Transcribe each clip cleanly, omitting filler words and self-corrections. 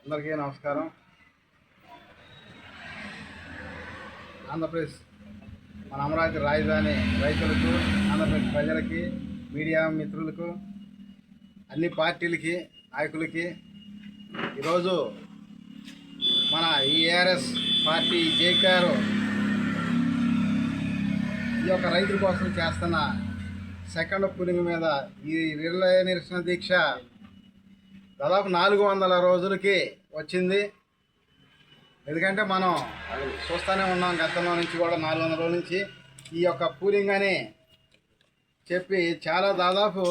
అందరికీ నమస్కారం. ఆంధ్రప్రదేశ్ మన అమరావతి రాజధాని రైతులకు, ఆంధ్రప్రదేశ్ ప్రజలకి, మీడియా మిత్రులకు, అన్ని పార్టీలకి, నాయకులకి ఈరోజు మన ఏఆర్ఎస్ పార్టీ జేకేఆర్ ఈ యొక్క రైతుల కోసం చేస్తున్న సెకండ్ కూలింగ్ మీద ఈ రిలే నిరసన దీక్ష దాదాపు 400 రోజులకి వచ్చింది. ఎందుకంటే మనం చూస్తూనే ఉన్నాం, గతంలో నుంచి కూడా 400 రోజుల నుంచి ఈ యొక్క కూలింగ్ అని చెప్పి చాలా దాదాపు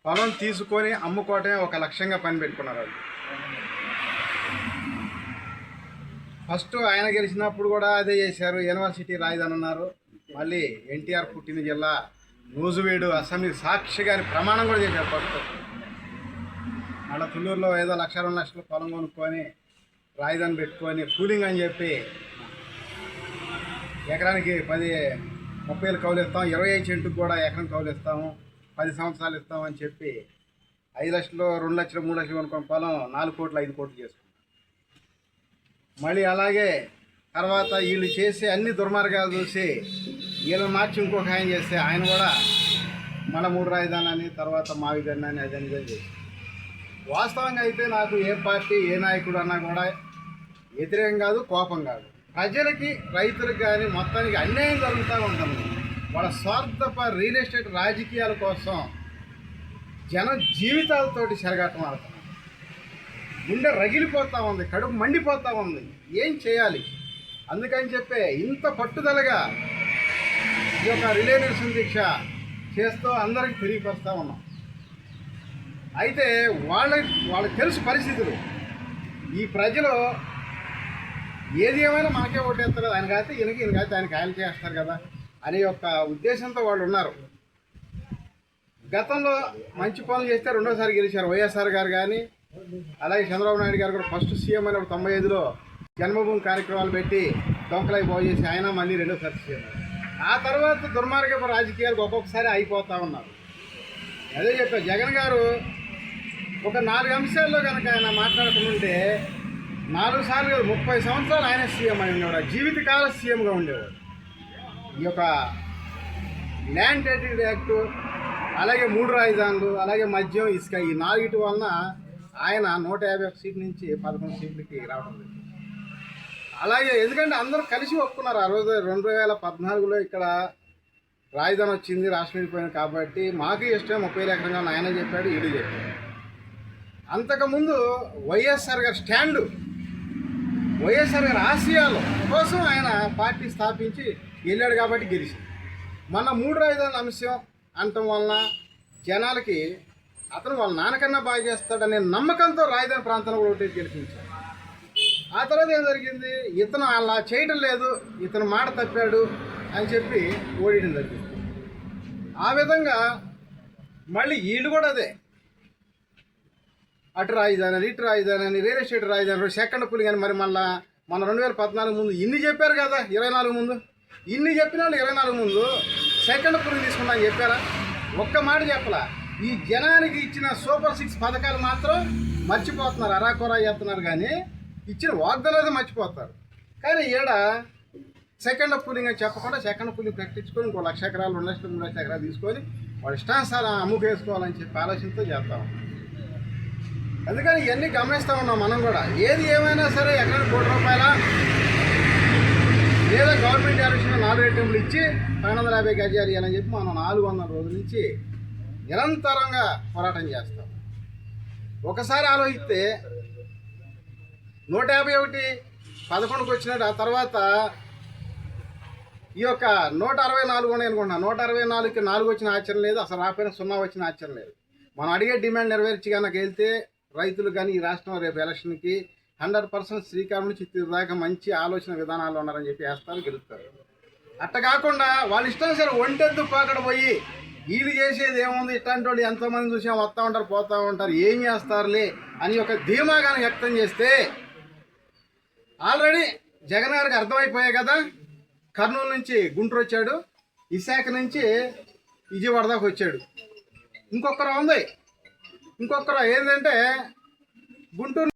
పొలం తీసుకొని అమ్ముకోవటమే ఒక లక్ష్యంగా పని పెట్టుకున్నారు. వాళ్ళు ఫస్ట్ ఆయన గెలిచినప్పుడు కూడా అదే చేశారు. యూనివర్సిటీ రాజధాని అన్నారు. మళ్ళీ ఎన్టీఆర్ పుట్టిన జిల్లా నూజివీడు అసెంబ్లీ సాక్షిగా ప్రమాణం కూడా చేశారు. ఫస్ట్ అలా తుళ్ళూరులో ఏదో 1-2 లక్షలు పొలం కొనుక్కొని రాజధాని పెట్టుకొని కూలింగ్ అని చెప్పి ఎకరానికి 30,000 కౌలు ఇస్తాం, 25 సెంటుకు కూడా ఎకరం కౌలు ఇస్తాము, 10 సంవత్సరాలు ఇస్తామని చెప్పి 5 లక్షలు, 2 లక్షలు, 3 లక్షలు కొనుక్కొని పొలం 4 కోట్లు 5 కోట్లు చేసుకున్నాం. మళ్ళీ అలాగే తర్వాత వీళ్ళు చేసి అన్ని దుర్మార్గాలు చూసి వీళ్ళని మార్చి ఇంకొక ఆయన చేస్తే ఆయన కూడా మన 3 రాజధాని అని, తర్వాత మావిధని అని అదని చేసి వాస్తవంగా అయితే నాకు ఏ పార్టీ ఏ నాయకుడు అన్నా కూడా వ్యతిరేకం కాదు, కోపం కాదు. ప్రజలకి, రైతులకు కానీ మొత్తానికి అన్యాయం జరుగుతూ ఉంటుంది. వాళ్ళ స్వార్థప రియల్ ఎస్టేట్ రాజకీయాల కోసం జనం జీవితాలతోటి చెరగాటం ఆడుతున్నారు. గుండె రగిలిపోతూ ఉంది, కడుపు మండిపోతూ ఉంది. ఏం చేయాలి? అందుకని చెప్పే ఇంత పట్టుదలగా ఈ యొక్క రిలే నిరసన దీక్ష చేస్తూ అందరికీ తెలియపరుస్తూ ఉన్నాం. అయితే వాళ్ళకి తెలుసు పరిస్థితులు. ఈ ప్రజలు ఏది ఏమైనా మనకే ఓటేస్తారు కదా, ఆయన కాకపోతే ఈయన కాకపోతే ఆయన కాయలు చేస్తారు కదా అనే యొక్క ఉద్దేశంతో వాళ్ళు ఉన్నారు. గతంలో మంచి పనులు చేస్తే రెండోసారి గెలిచారు వైఎస్ఆర్ గారు కానీ, అలాగే చంద్రబాబు నాయుడు గారు కూడా ఫస్ట్ సీఎం అయినప్పుడు 95లో జన్మభూమి కార్యక్రమాలు పెట్టి దొంకలై బాగు చేసి ఆయన మళ్ళీ రెండోసారి సీఎం. ఆ తర్వాత దుర్మార్గపు రాజకీయాలకు ఒక్కొక్కసారి అయిపోతూ ఉన్నారు. అదే చెప్పారు జగన్ గారు ఒక 4 అంశాల్లో కనుక ఆయన మాట్లాడుకుంటుంటే 4 సార్లు 30 సంవత్సరాలు ఆయన సీఎం అయి ఉండేవాడు, జీవితకాల సీఎంగా ఉండేవాడు. ఈ యొక్క ల్యాండ్ టైటిల్ యాక్టు, అలాగే 3 రాజధానులు, అలాగే మద్యం, ఇసుక, ఈ 4 వలన ఆయన 151 సీట్ల నుంచి 11 సీట్లకి రావడం జరిగింది. అలాగే ఎందుకంటే అందరూ కలిసి ఒప్పుకున్నారు. ఆ రోజు 2014లో ఇక్కడ రాజధాని వచ్చింది, రాష్ట్రం వెళ్ళిపోయింది కాబట్టి మాకు ఇష్టం 30,000 ఎకరంగా ఆయన చెప్పాడు, ఈడు చెప్పాడు. అంతకుముందు వైఎస్ఆర్ గారి స్టాండు, వైఎస్ఆర్ గారి ఆశయాల కోసం ఆయన పార్టీ స్థాపించి వెళ్ళాడు కాబట్టి గెలిచింది. మన 3 రాజధానుల అంశం అనటం వలన జనాలకి అతను వాళ్ళ నాన్నకన్నా బాగా చేస్తాడనే నమ్మకంతో రాజధాని ప్రాంతంలో కూడా ఒకటి గెలిపించాడు. ఆ తర్వాత ఏం జరిగింది? ఇతను అలా చేయడం లేదు, ఇతను మాట తప్పాడు అని చెప్పి ఓడియడం జరిగింది. ఆ విధంగా మళ్ళీ వీళ్ళు కూడా అదే అటు రాజధాని అని, ఇటు రాజధాని అని, రియల్ ఎస్టేట్ రాజధాని, సెకండ్ కూలింగ్ అని. మరి మళ్ళీ మన 2014 ముందు ఇన్ని చెప్పారు కదా, 24 ముందు ఇన్ని చెప్పిన వాళ్ళు 24 ముందు సెకండ్ కూలింగ్ తీసుకున్నా చెప్పారా? ఒక్క మాట చెప్పలా. ఈ జనానికి ఇచ్చిన సూపర్ 6 పథకాలు మాత్రం మర్చిపోతున్నారు, అరాకొరా చేస్తున్నారు. కానీ ఇచ్చిన వాగ్దానాలు మర్చిపోతారు. కానీ ఈడ సెకండ్ కూలింగ్ అని చెప్పకుండా సెకండ్ కూలింగ్ ప్రకటించుకొని 1 లక్ష ఎకరాలు, 2 లక్షలు, 3 లక్షల ఎకరాలు తీసుకొని వాడు ఇష్టానుసారం అమ్ముకేసుకోవాలని చెప్పి ఆలోచనతో చేస్తాం. అందుకని ఇవన్నీ గమనిస్తూ ఉన్నాం మనం కూడా. ఏది ఏమైనా సరే ఎకరానికి ₹1 లేదా గవర్నమెంట్ ఎలక్షన్ 4 రేటింగ్లు ఇచ్చి 250 గజాలు ఇవ్వాలని చెప్పి మనం 400 రోజుల నుంచి నిరంతరంగా పోరాటం చేస్తాం. ఒకసారి ఆలోచిస్తే 151 11కు వచ్చినట్టు, ఆ తర్వాత ఈ యొక్క 164 ఉన్నాయి అనుకుంటున్నాను. 164కి 4 వచ్చిన ఆశ్చర్యం లేదు, అసలు రాకపోయినా 0 వచ్చిన ఆశ్చర్యం లేదు. మనం అడిగే డిమాండ్ నెరవేర్చి కనుక వెళ్తే రైతులు కానీ ఈ రాష్ట్రం రేపు ఎలక్షన్కి 100% శ్రీకారం నుంచి దాకా మంచి ఆలోచన విధానాలు ఉన్నారని చెప్పి వేస్తారు, గెలుస్తారు. అట్ట కాకుండా వాళ్ళు ఇష్టం సరే ఒంటెద్దు పాకడ పోయి వీళ్ళు చేసేది ఏముంది, ఇట్లాంటి వాళ్ళు ఎంతోమంది చూసాం, వస్తూ ఉంటారు, పోతూ ఉంటారు, ఏం చేస్తారులే అని ఒక ధీమాగాను వ్యక్తం చేస్తే ఆల్రెడీ జగన్ గారికి అర్థమైపోయాయి కదా. కర్నూలు నుంచి గుంటూరు వచ్చాడు, విశాఖ నుంచి విజయవాడ దాకా వచ్చాడు. ఇంకొకరు ఉంది, ఇంకొకరు ఏంటంటే గుంటూరు